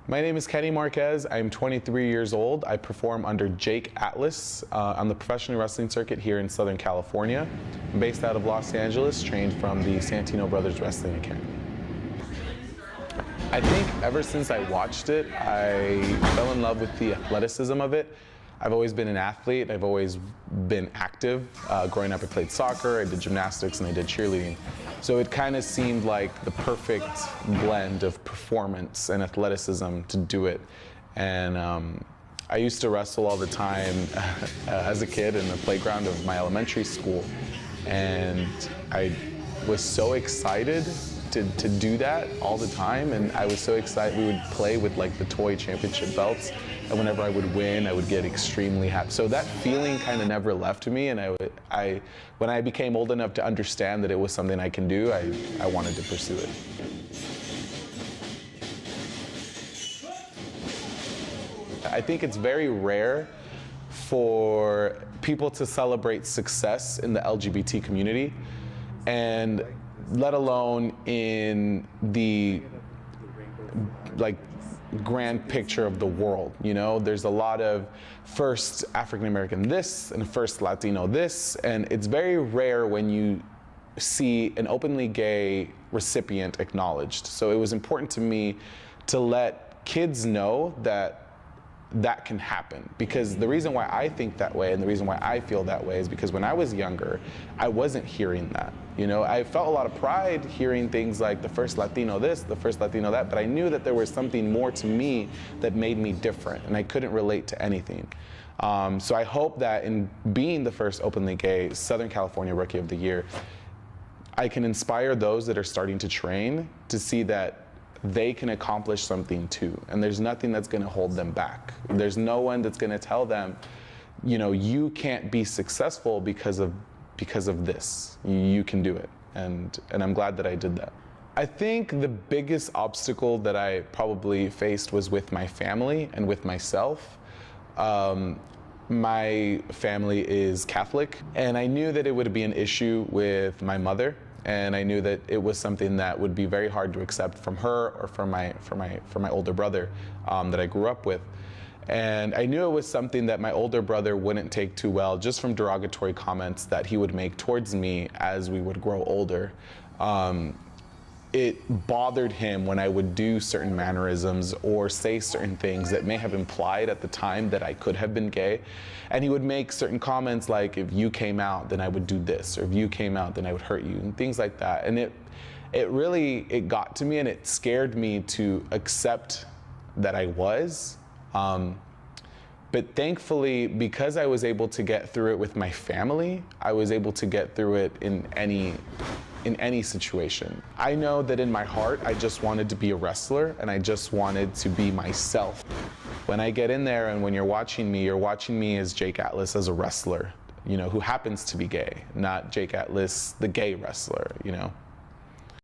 My name is Kenny Marquez. I'm 23 years old. I perform under Jake Atlas on the professional wrestling circuit here in Southern California. I'm based out of Los Angeles, trained from the Santino Brothers Wrestling Academy. I think ever since I watched it, I fell in love with the athleticism of it. I've always been an athlete. I've always been active. Growing up, I played soccer, I did gymnastics, and I did cheerleading. So it kind of seemed like the perfect blend of performance and athleticism to do it. And I used to wrestle all the time as a kid in the playground of my elementary school. And I was so excited to do that all the time, and I was so excited. We would play with like the toy championship belts, and whenever I would win, I would get extremely happy. So that feeling kind of never left me, and when I became old enough to understand that it was something I can do, I wanted to pursue it. I think it's very rare for people to celebrate success in the LGBT community, and let alone in the grand picture of the world. You know, there's a lot of first African American this and first Latino this, and it's very rare when you see an openly gay recipient acknowledged. So it was important to me to let kids know that that can happen, because the reason why I think that way and the reason why I feel that way is because when I was younger, I wasn't hearing that. You know, I felt a lot of pride hearing things like the first Latino this, the first Latino that, but I knew that there was something more to me that made me different, and I couldn't relate to anything. So I hope that in being the first openly gay Southern California Rookie of the Year, I can inspire those that are starting to train to see that they can accomplish something too, and there's nothing that's going to hold them back. There's no one that's going to tell them, you know, you can't be successful because of this. You can do it, and I'm glad that I did that. I think the biggest obstacle that I probably faced was with my family and with myself. My family is Catholic, and I knew that it would be an issue with my mother. And I knew that it was something that would be very hard to accept from her or from my older brother that I grew up with. And I knew it was something that my older brother wouldn't take too well, just from derogatory comments that he would make towards me as we would grow older. It bothered him when I would do certain mannerisms or say certain things that may have implied at the time that I could have been gay. And he would make certain comments like, if you came out, then I would do this, or if you came out, then I would hurt you, and things like that. And it really got to me, and it scared me to accept that I was. But thankfully, because I was able to get through it with my family, I was able to get through it in any situation. I know that in my heart, I just wanted to be a wrestler, and I just wanted to be myself. When I get in there and when you're watching me as Jake Atlas as a wrestler, you know, who happens to be gay, not Jake Atlas, the gay wrestler, you know.